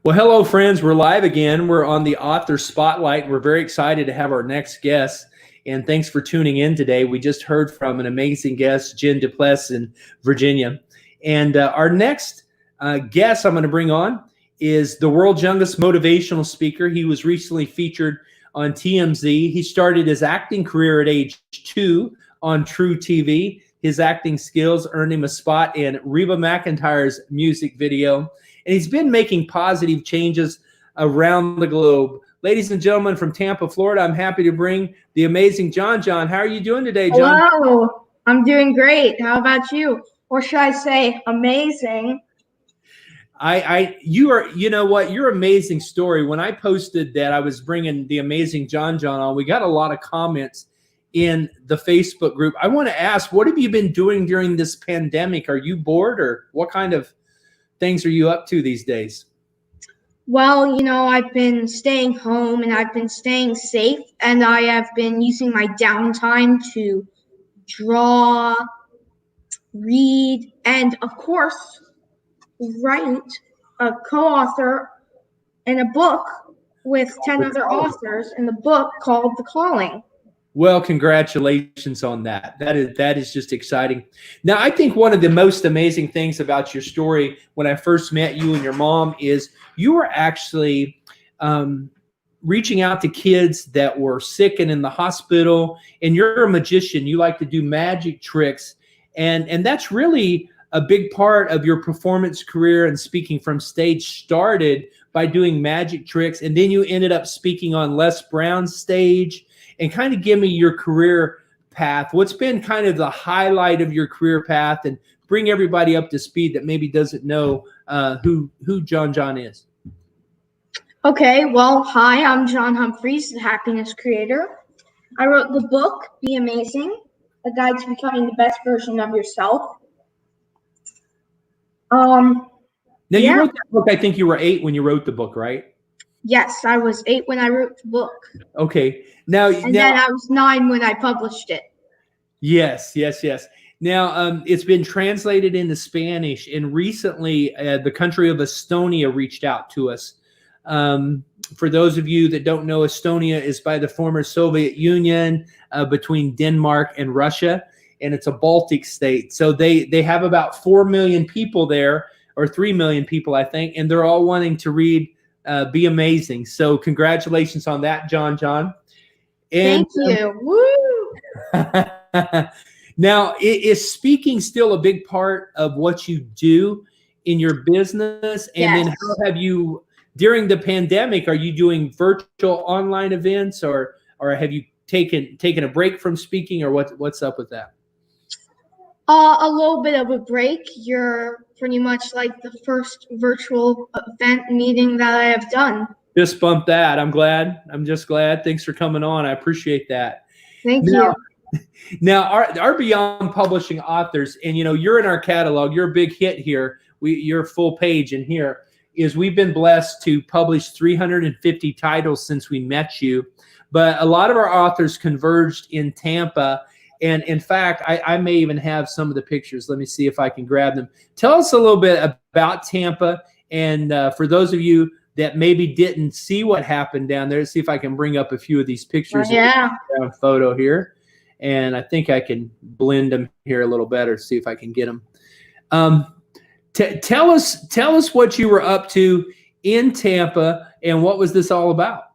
Well, hello, friends. We're live again. We're on the author spotlight. We're very excited to have our next guest. And thanks for tuning in today. We just heard from an amazing guest, Jen Duplessis in Virginia. And our next guest I'm going to bring on is the world's youngest motivational speaker. He was recently featured on TMZ. He started his acting career at age 2 on TruTV. His acting skills earned him a spot in Reba McEntire's music video. And he's been making positive changes around the globe. Ladies and gentlemen from Tampa, Florida, I'm happy to bring the amazing John. John, how are you doing today, John? Hello, I'm doing great. How about you? Or should I say amazing? You know what? Your amazing story. When I posted that I was bringing the amazing John on, we got a lot of comments in the Facebook group. I want to ask, what have you been doing during this pandemic? Are you bored, or what kind of things are you up to these days? Well, I've been staying home and I've been staying safe, and I have been using my downtime to draw, read, and of course, write a co-author in a book with 10 other authors in the book called The Calling. Well, congratulations on that. That is just exciting. Now, I think one of the most amazing things about your story when I first met you and your mom is you were actually reaching out to kids that were sick and in the hospital, and you're a magician. You like to do magic tricks, and that's really a big part of your performance career, and speaking from stage started by doing magic tricks, and then you ended up speaking on Les Brown's stage. And kind of give me your career path. What's been kind of the highlight of your career path, and bring everybody up to speed that maybe doesn't know who John is. Okay, well, hi, I'm John Humphreys, the happiness creator. I wrote the book, Be Amazing, a guide to becoming the best version of yourself. Now, you wrote that book, I think you were 8 when you wrote the book, right? Yes, I was 8 when I wrote the book. Okay. Then I was 9 when I published it. Yes. Now, it's been translated into Spanish, and recently the country of Estonia reached out to us. For those of you that don't know, Estonia is by the former Soviet Union, between Denmark and Russia, and it's a Baltic state. So they have about 4 million people there, or 3 million people, I think, and they're all wanting to read Be Amazing. So congratulations on that, John. And, thank you. Woo! Now, is speaking still a big part of what you do in your business? And yes. Then how have you, during the pandemic, are you doing virtual online events, or have you taken a break from speaking, or what's up with that? A little bit of a break. You're pretty much like the first virtual event meeting that I have done. Just bumped that. I'm glad. I'm just glad. Thanks for coming on. I appreciate that. Thank you. Now, our Beyond Publishing authors, and you're in our catalog. You're a big hit here. Your full page in here is we've been blessed to publish 350 titles since we met you. But a lot of our authors converged in Tampa. And in fact, I may even have some of the pictures. Let me see if I can grab them. Tell us a little bit about Tampa. And for those of you that maybe didn't see what happened down there, let's see if I can bring up a few of these pictures. Yeah. Photo here. And I think I can blend them here a little better, see if I can get them. Tell us what you were up to in Tampa, and what was this all about?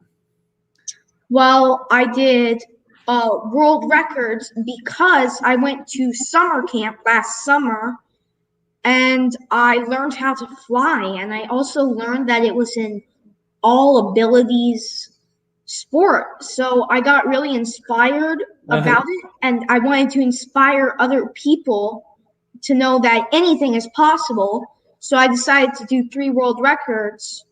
Well, I did world records because I went to summer camp last summer, and I learned how to fly, and I also learned that it was an all abilities sport. So I got really inspired about it, and I wanted to inspire other people to know that anything is possible. So I decided to do 3 world records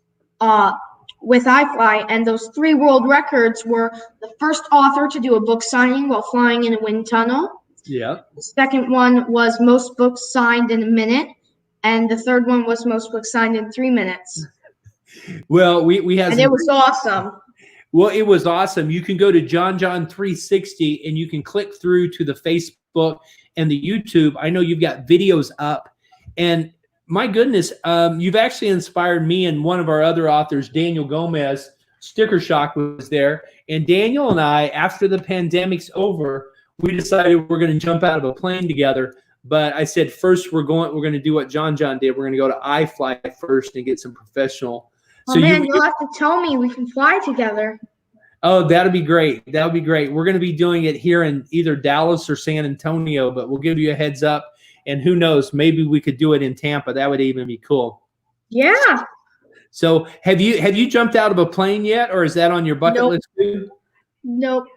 with iFly, and those 3 world records were the first author to do a book signing while flying in a wind tunnel. Yeah. The second one was most books signed in a minute, and the third one was most books signed in 3 minutes. Well, we had, and it was awesome. Well, it was awesome. You can go to John 360 and you can click through to the Facebook and the YouTube. I know you've got videos up, and My goodness, you've actually inspired me and one of our other authors, Daniel Gomez. Sticker Shock was there, and Daniel and I, after the pandemic's over, we decided we're going to jump out of a plane together. But I said first we're going to do what John did. We're going to go to iFly first and get some professional. Oh man, you'll have to tell me we can fly together. Oh, that'll be great. That'll be great. We're going to be doing it here in either Dallas or San Antonio, but we'll give you a heads up. And who knows, maybe we could do it in Tampa. That would even be cool. Yeah. So have you jumped out of a plane yet, or is that on your bucket list too? Nope.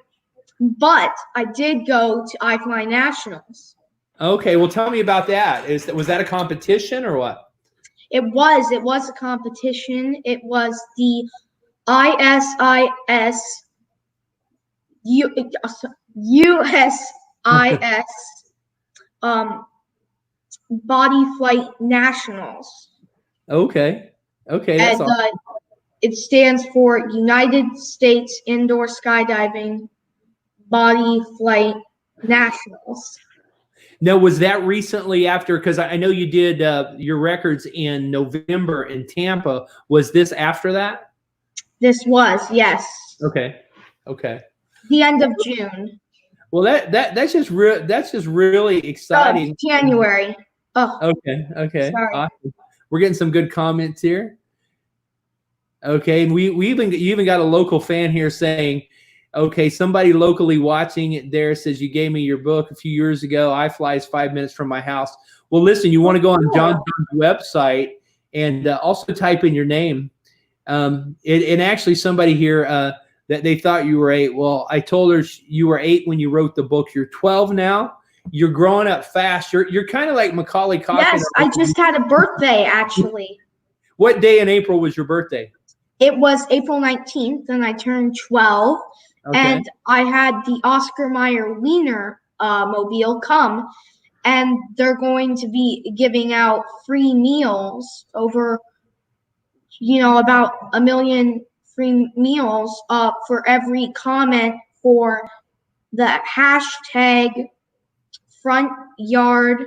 But I did go to iFly Nationals. Okay, well tell me about that. Was that a competition or what? It was a competition. It was the USIS Body Flight Nationals. Okay, that's and awesome. It stands for United States Indoor Skydiving Body Flight Nationals. Now, was that recently after? Because I know you did your records in November in Tampa. Was this after that? This was, yes. Okay. The end of June. Well, that's just really exciting. January. Oh. Okay. Sorry. Awesome. We're getting some good comments here. Okay, and you even got a local fan here saying, okay, somebody locally watching it there says you gave me your book a few years ago. iFly is 5 minutes from my house. Well, listen, you want to go on John's website and also type in your name. And actually, somebody here that they thought you were 8. Well, I told her you were 8 when you wrote the book. You're 12 now. You're growing up fast. You're kind of like Macaulay Culkin. Yes, I just had a birthday actually. What day in April was your birthday? It was April 19th, and I turned 12. Okay. And I had the Oscar Mayer Wiener mobile come, and they're going to be giving out free meals over, about 1 million free meals for every comment for the hashtag front yard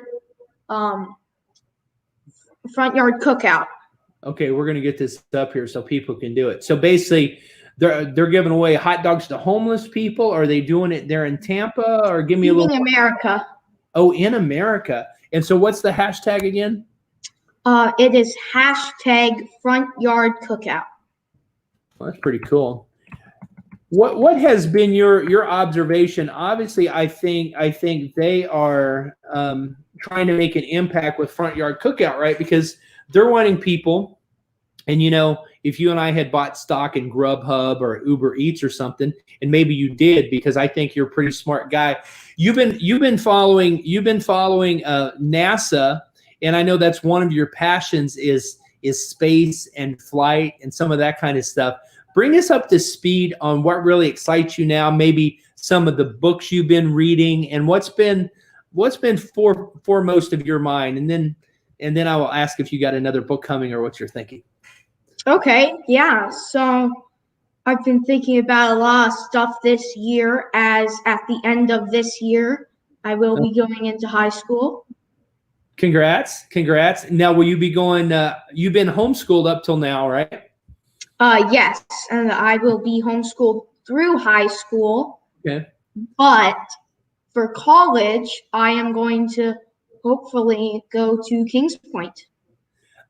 cookout. Okay, we're going to get this up here so people can do it. So basically, they're giving away hot dogs to homeless people. Are they doing it there in Tampa? Or give me a little. In America. Oh, in America. And so what's the hashtag again? It is hashtag front yard cookout. Well, that's pretty cool. What has been your observation? Obviously, I think they are trying to make an impact with front yard cookout, right? Because they're wanting people, and if you and I had bought stock in Grubhub or Uber Eats or something, and maybe you did, because I think you're a pretty smart guy. You've been following NASA, and I know that's one of your passions is space and flight and some of that kind of stuff. Bring us up to speed on what really excites you now, maybe some of the books you've been reading, and what's been foremost of your mind, and then I will ask if you got another book coming or what you're thinking. Okay, yeah. So I've been thinking about a lot of stuff this year, as at the end of this year, I will be going into high school. Congrats. Now, will you be going, you've been homeschooled up till now, right? Yes, and I will be homeschooled through high school. Okay. But for college, I am going to hopefully go to Kings Point.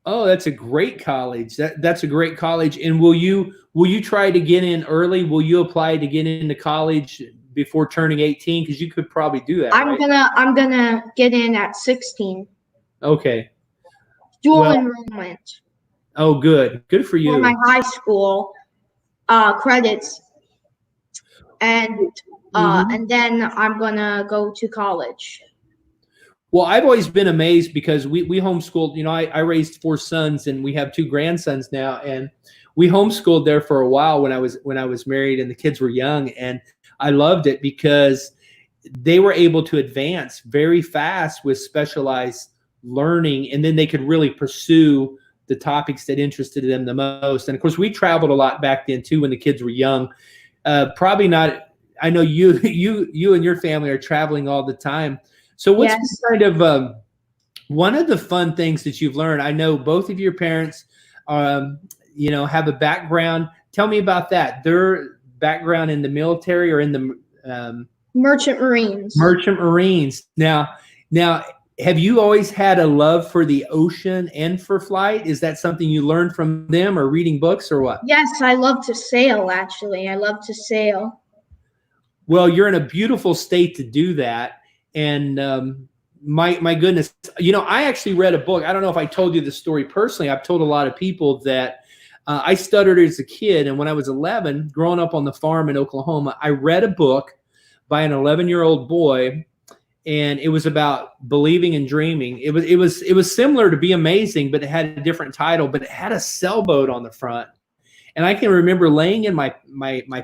Oh, that's a great college. That's a great college. And will you try to get in early? Will you apply to get into college before turning 18? Because you could probably do that. I'm gonna get in at 16. Okay. Dual enrollment. Oh, good for you. For my high school credits, and then I'm gonna go to college. Well, I've always been amazed because we homeschooled. I raised 4 sons, and we have 2 grandsons now, and we homeschooled there for a while when I was married, and the kids were young, and I loved it because they were able to advance very fast with specialized learning, and then they could really pursue the topics that interested them the most. And of course, we traveled a lot back then too when the kids were young. Probably not. I know you and your family are traveling all the time. So what's One of the fun things that you've learned, I know both of your parents, have a background. Tell me about that. Their background in the military or in the Merchant Marines. Merchant Marines. Now, have you always had a love for the ocean and for flight? Is that something you learned from them or reading books or what? Yes, I love to sail, actually. I love to sail. Well, you're in a beautiful state to do that. And my goodness, I actually read a book. I don't know if I told you the story personally. I've told a lot of people that I stuttered as a kid. And when I was 11, growing up on the farm in Oklahoma, I read a book by an 11-year-old boy. And it was about believing and dreaming. It was similar to Be Amazing, but it had a different title. But it had a sailboat on the front, and I can remember laying in my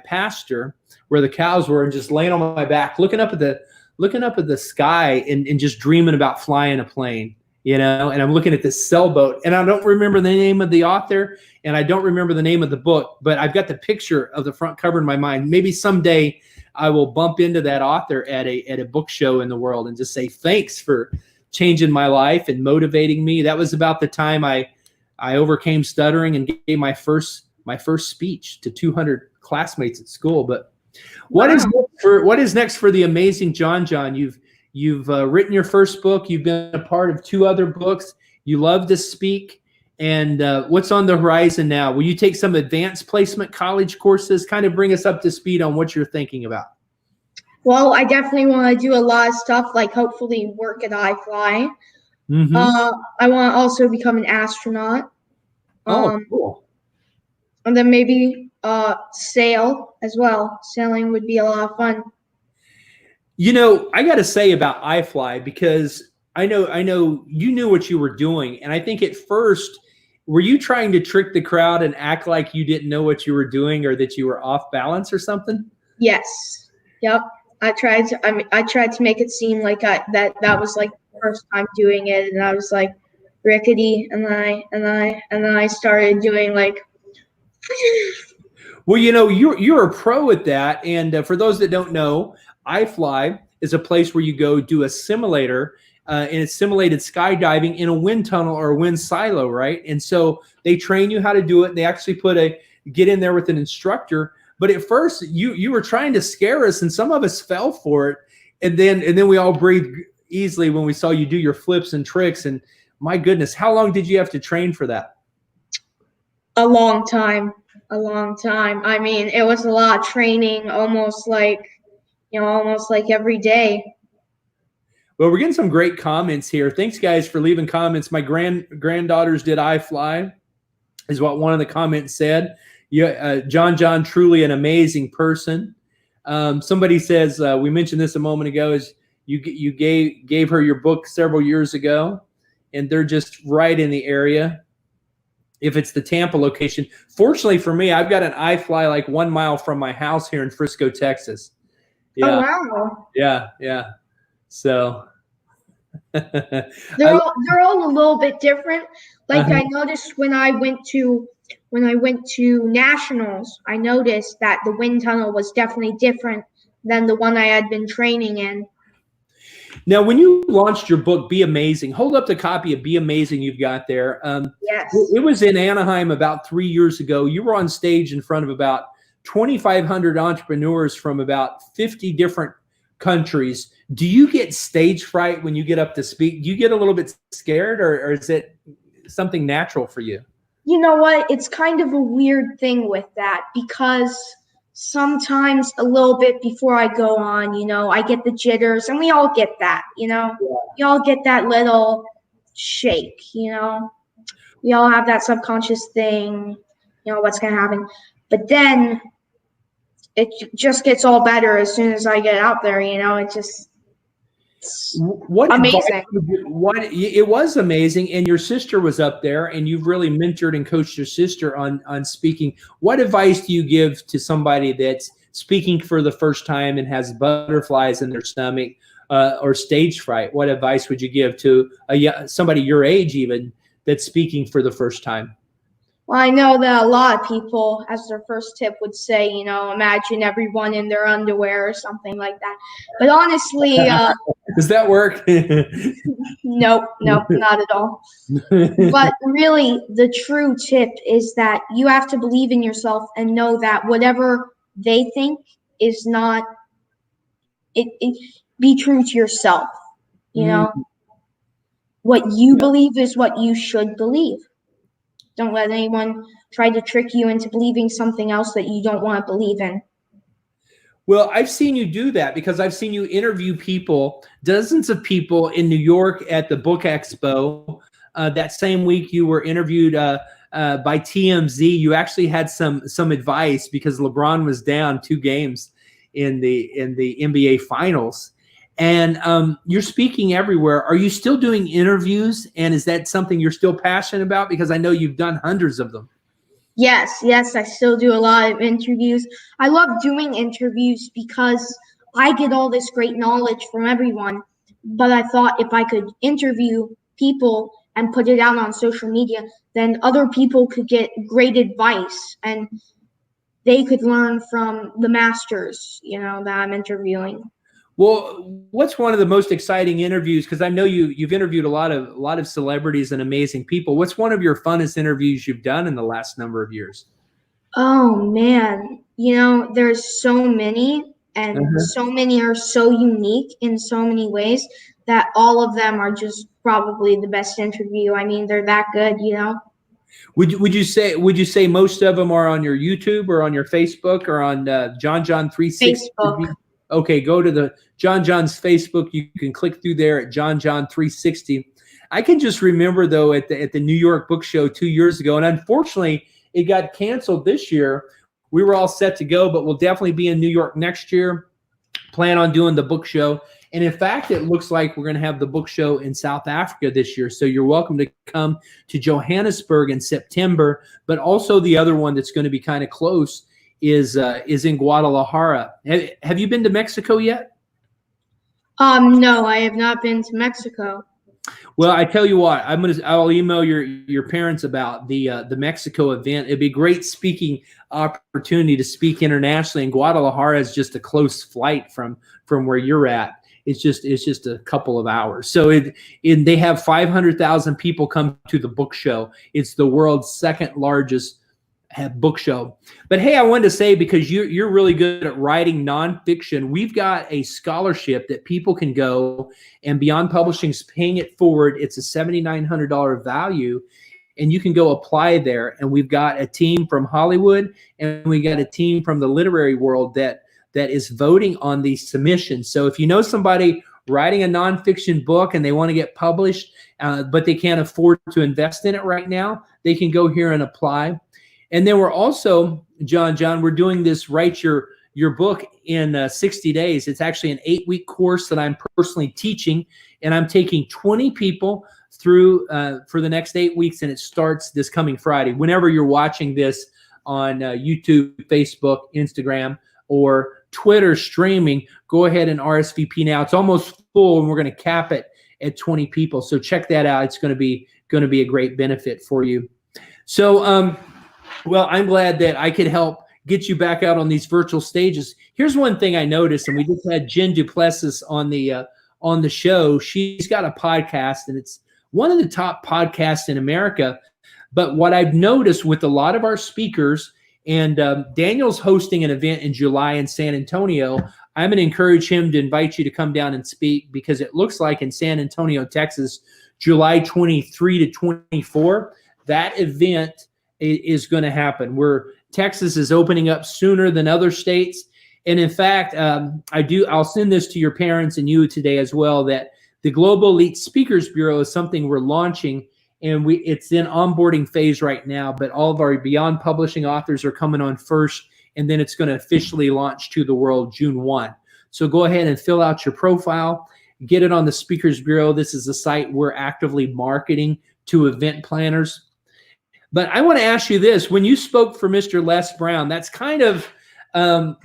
pasture where the cows were, and just laying on my back, looking up at the sky, and just dreaming about flying a plane. And I'm looking at this sailboat, and I don't remember the name of the author, and I don't remember the name of the book, but I've got the picture of the front cover in my mind. Maybe someday I will bump into that author at a book show in the world and just say, thanks for changing my life and motivating me. That was about the time I overcame stuttering and gave my first speech to 200 classmates at school. But what is next for the amazing John? You've written your first book. You've been a part of 2 other books. You love to speak. And what's on the horizon now? Will you take some advanced placement college courses? Kind of bring us up to speed on what you're thinking about. Well, I definitely want to do a lot of stuff, like hopefully work at iFly. Mm-hmm. I want to also become an astronaut. Cool. And then maybe sail as well. Sailing would be a lot of fun. I got to say about iFly, because I know you knew what you were doing. And I think at first, were you trying to trick the crowd and act like you didn't know what you were doing, or that you were off balance or something? Yes. Yep. I tried to make it seem like that was like the first time doing it, and I was like rickety, and then I started doing like. Well, you're a pro at that. And for those that don't know, iFly is a place where you go do a simulator. And it's simulated skydiving in a wind tunnel or a wind silo, right? And so they train you how to do it. They actually get in there with an instructor. But at first, you were trying to scare us, and some of us fell for it. And then we all breathed easily when we saw you do your flips and tricks. And my goodness, how long did you have to train for that? A long time. I mean, it was a lot of training, almost like every day. Well, we're getting some great comments here. Thanks, guys, for leaving comments. My granddaughters did iFly, is what one of the comments said. John, truly an amazing person. Somebody says, we mentioned this a moment ago, is you gave her your book several years ago, and they're just right in the area. If it's the Tampa location. Fortunately for me, I've got an iFly like 1 mile from my house here in Frisco, Texas. Yeah. Oh, wow. Yeah. So they're all a little bit different. Like I noticed when I went to nationals, I noticed that the wind tunnel was definitely different than the one I had been training in. Now, when you launched your book, Be Amazing, hold up the copy of Be Amazing you've got there. Yes. It was in Anaheim about 3 years ago. You were on stage in front of about 2,500 entrepreneurs from about 50 different countries. Do you get stage fright when you get up to speak? Do you get a little bit scared, or is it something natural for you? You know what? It's kind of a weird thing with that, because sometimes a little bit before I go on, I get the jitters, and we all get that, Yeah. We all get that little shake, we all have that subconscious thing, what's going to happen. But then it just gets all better as soon as I get out there, it's amazing. It was amazing. And your sister was up there, and you've really mentored and coached your sister on speaking. What advice do you give to somebody that's speaking for the first time and has butterflies in their stomach or stage fright? What advice would you give to somebody your age even that's speaking for the first time? Well, I know that a lot of people, as their first tip, would say, imagine everyone in their underwear or something like that. But honestly, Does that work? nope, not at all. But really, the true tip is that you have to believe in yourself and know that whatever they think is not, be true to yourself. You Mm, know, what you yeah. believe is what you should believe. Don't let anyone try to trick you into believing something else that you don't want to believe in. Well, I've seen you do that because I've seen you interview people, dozens of people in New York at the Book Expo. That same week, you were interviewed by TMZ. You actually had some advice because LeBron was down 2 games in the NBA Finals, and you're speaking everywhere. Are you still doing interviews? And is that something you're still passionate about? Because I know you've done hundreds of them. Yes, I still do a lot of interviews. I love doing interviews because I get all this great knowledge from everyone. But I thought if I could interview people and put it out on social media, then other people could get great advice and they could learn from the masters, that I'm interviewing. Well, what's one of the most exciting interviews? Because I know you've interviewed a lot of celebrities and amazing people. What's one of your funnest interviews you've done in the last number of years? Oh man, there's so many, and Uh-huh. so many are so unique in so many ways that all of them are just probably the best interview. I mean, they're that good. Would you say most of them are on your YouTube or on your Facebook or on John 360? Facebook. Okay, go to the John's Facebook. You can click through there at John 360. I can just remember though at the New York Book Show 2 years ago, and unfortunately it got canceled this year. We were all set to go, but we'll definitely be in New York next year. Plan on doing the book show. And in fact, it looks like we're going to have the book show in South Africa this year. So you're welcome to come to Johannesburg in September. But also the other one that's going to be kind of close is in Guadalajara. Have you been to Mexico yet? No, I have not been to Mexico. Well, I tell you what, I'll email your parents about the Mexico event. It'd be a great speaking opportunity to speak internationally. And Guadalajara is just a close flight from where you're at. It's just a couple of hours. So they have 500,000 people come to the book show. It's the world's second largest book show. But hey, I wanted to say, because you're really good at writing nonfiction, we've got a scholarship that people can go, and Beyond Publishing's paying it forward. It's a $7,900 value, and you can go apply there. And we've got a team from Hollywood, and we got a team from the literary world that is voting on these submissions. So if you know somebody writing a nonfiction book and they want to get published, but they can't afford to invest in it right now, they can go here and apply. And then we're also, John, we're doing this Write Your Book in 60 days. It's actually an 8-week course that I'm personally teaching, and I'm taking 20 people through for the next 8 weeks, and it starts this coming Friday. Whenever you're watching this on YouTube, Facebook, Instagram, or Twitter streaming, go ahead and RSVP now. It's almost full, and we're going to cap it at 20 people. So check that out. It's going to be a great benefit for you. So, well, I'm glad that I could help get you back out on these virtual stages. Here's one thing I noticed, and we just had Jen Duplessis on the show. She's got a podcast, and it's one of the top podcasts in America. But what I've noticed with a lot of our speakers, and Daniel's hosting an event in July in San Antonio. I'm going to encourage him to invite you to come down and speak, because it looks like in San Antonio, Texas, July 23 to 24, that event is going to happen, where Texas is opening up sooner than other states. And in fact, I'll send this to your parents and you today as well, that the Global Elite Speakers Bureau is something we're launching, and it's in onboarding phase right now, but all of our Beyond Publishing authors are coming on first, and then it's going to officially launch to the world June 1. So go ahead and fill out your profile, get it on the Speakers Bureau. This is a site we're actively marketing to event planners. But I want to ask you this. When you spoke for Mr. Les Brown, that's kind of,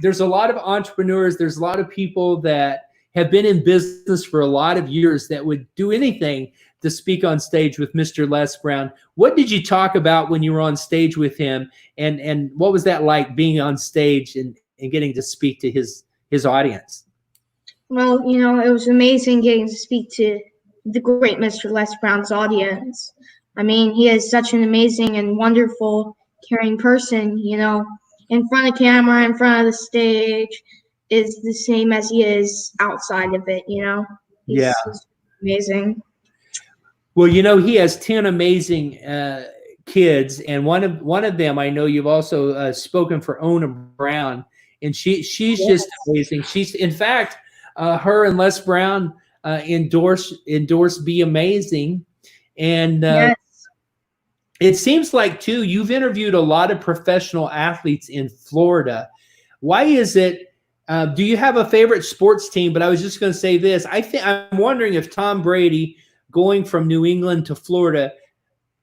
there's a lot of entrepreneurs, there's a lot of people that have been in business for a lot of years that would do anything to speak on stage with Mr. Les Brown. What did you talk about when you were on stage with him, and what was that like, being on stage and getting to speak to his audience? Well, you know, it was amazing getting to speak to the great Mr. Les Brown's audience. I mean, he is such an amazing and wonderful, caring person, you know, in front of camera, in front of the stage, is the same as he is outside of it, you know. He's amazing. Well, you know, he has 10 amazing kids, and one of them, I know you've also spoken for Ona Brown, and she's just amazing. She's, in fact, her and Les Brown endorse Be Amazing, and it seems like too you've interviewed a lot of professional athletes in Florida. Why is it? Do you have a favorite sports team? But I was just going to say this. I'm wondering if Tom Brady going from New England to Florida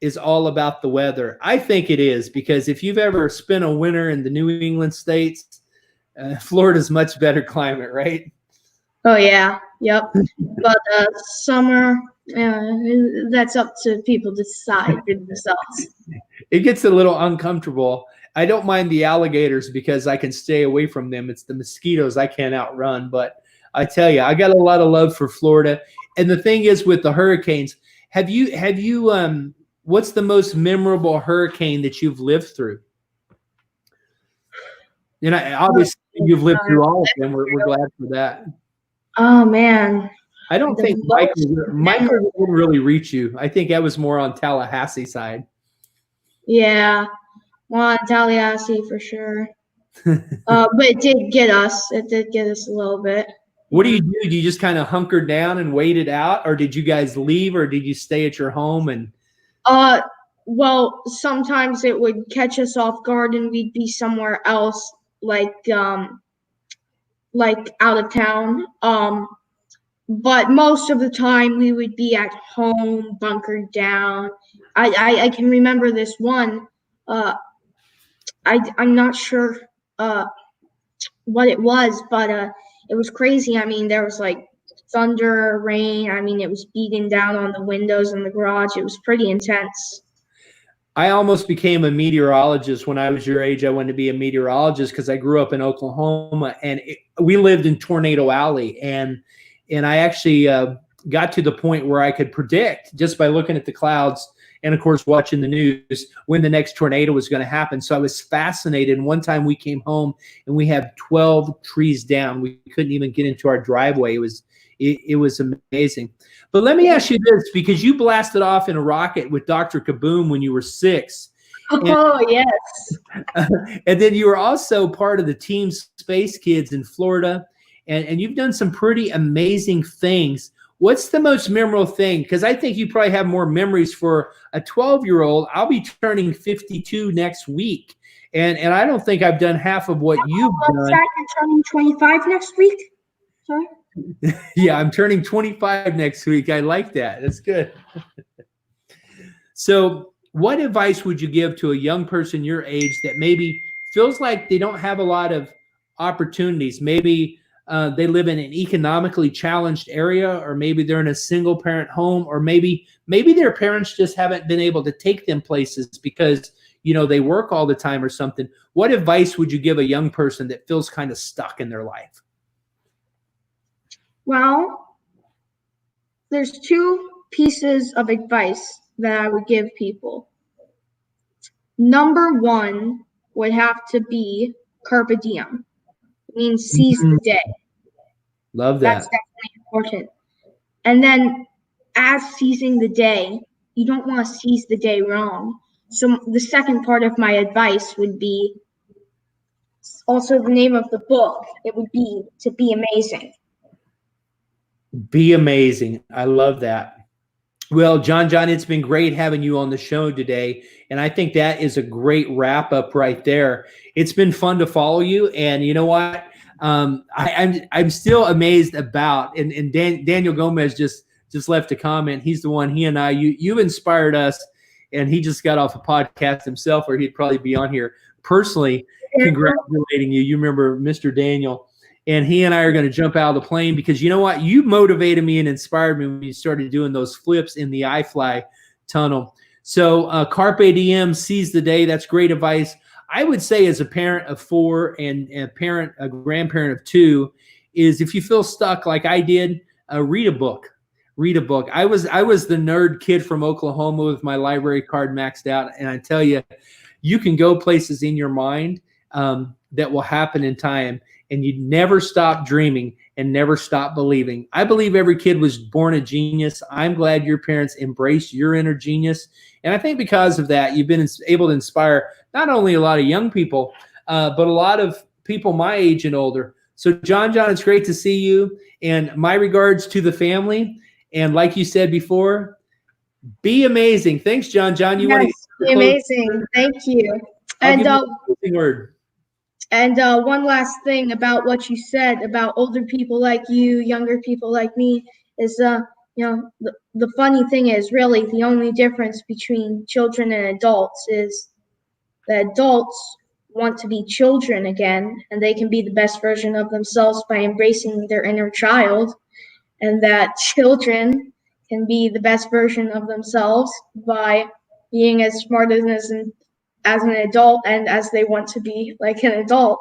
is all about the weather. I think it is, because if you've ever spent a winter in the New England states, Florida's much better climate, right? Oh yeah, yep. But summer, that's up to people to decide for themselves. It gets a little uncomfortable. I don't mind the alligators because I can stay away from them. It's the mosquitoes I can't outrun. But I tell you, I got a lot of love for Florida. And the thing is, with the hurricanes, have you what's the most memorable hurricane that you've lived through? And obviously you've lived through all of them. We're glad for that. Oh man. I don't think Michael would really reach you. I think that was more on Tallahassee side. Yeah. Well, Tallahassee for sure. But it did get us. It did get us a little bit. What do? Do you just kind of hunker down and wait it out, or did you guys leave, or did you stay at your home? And well, sometimes it would catch us off guard and we'd be somewhere else, like out of town. But most of the time we would be at home, bunkered down. I can remember this one. I'm not sure what it was, but it was crazy. I mean, there was like thunder, rain. I mean, it was beating down on the windows in the garage. It was pretty intense. I almost became a meteorologist when I was your age. I wanted to be a meteorologist because I grew up in Oklahoma, and we lived in Tornado Alley, and I actually got to the point where I could predict just by looking at the clouds and, of course, watching the news when the next tornado was going to happen. So I was fascinated. And one time we came home and we had 12 trees down. We couldn't even get into our driveway. It was amazing. But let me ask you this, because you blasted off in a rocket with Dr. Kaboom when you were 6. Oh, yes. And then you were also part of the Team Space Kids in Florida. And you've done some pretty amazing things. What's the most memorable thing? Because I think you probably have more memories for a 12-year-old. I'll be turning 52 next week. And I don't think I've done half of what you've done. You're turning 25 next week? Sorry? Yeah, I'm turning 25 next week. I like that. That's good. So what advice would you give to a young person your age that maybe feels like they don't have a lot of opportunities? Maybe they live in an economically challenged area, or maybe they're in a single parent home, or maybe their parents just haven't been able to take them places because, you know, they work all the time or something. What advice would you give a young person that feels kind of stuck in their life? Well, there's 2 pieces of advice that I would give people. Number 1 would have to be carpe diem. It means seize the day. Love that. That's definitely important. And then as seizing the day, you don't want to seize the day wrong. So the second part of my advice would be also the name of the book. It would be To Be Amazing. Be amazing. I love that. Well, John, it's been great having you on the show today. And I think that is a great wrap up right there. It's been fun to follow you. And you know what? I'm still amazed about, and Daniel Gomez just left a comment. He's the one, he and I, you've inspired us, and he just got off a podcast himself, or he'd probably be on here personally congratulating you. You remember Mr. Daniel. and he and I are going to jump out of the plane because you know what? You motivated me and inspired me when you started doing those flips in the iFly tunnel. So carpe diem, seize the day. That's great advice. I would say as a parent of 4 and a grandparent of 2, is if you feel stuck like I did, read a book. Read a book. I was the nerd kid from Oklahoma with my library card maxed out, and I tell you, you can go places in your mind that will happen in time, and you never stop dreaming and never stop believing. I believe every kid was born a genius. I'm glad your parents embraced your inner genius, and I think because of that, you've been able to inspire not only a lot of young people, but a lot of people my age and older. So John, it's great to see you, and my regards to the family. And like you said before, be amazing. Thanks, John. You want to be amazing. Thank you. And word. And one last thing about what you said about older people like you, younger people like me, is the funny thing is really the only difference between children and adults is that adults want to be children again, and they can be the best version of themselves by embracing their inner child, and that children can be the best version of themselves by being as smart as an adult and as they want to be like an adult.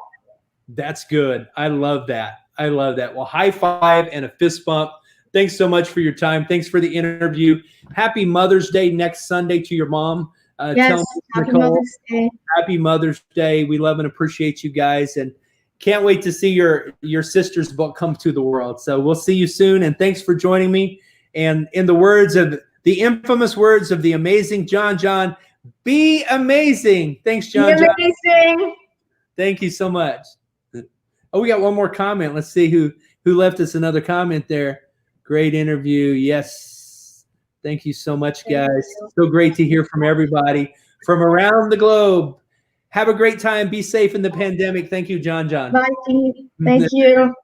That's good. I love that. Well, high five and a fist bump. Thanks so much for your time. Thanks for the interview. Happy Mother's Day next Sunday to your mom. Yes, happy Mother's Day. Happy Mother's Day. We love and appreciate you guys, and can't wait to see your sister's book come to the world. So we'll see you soon, and thanks for joining me. And in the infamous words of the amazing John, be amazing. Thanks, John. Be amazing. Thank you so much. Oh, we got one more comment. Let's see who left us another comment there. Great interview. Yes. Thank you so much, guys. So great to hear from everybody from around the globe. Have a great time. Be safe in the pandemic. Thank you, John. Bye, Steve. Thank you.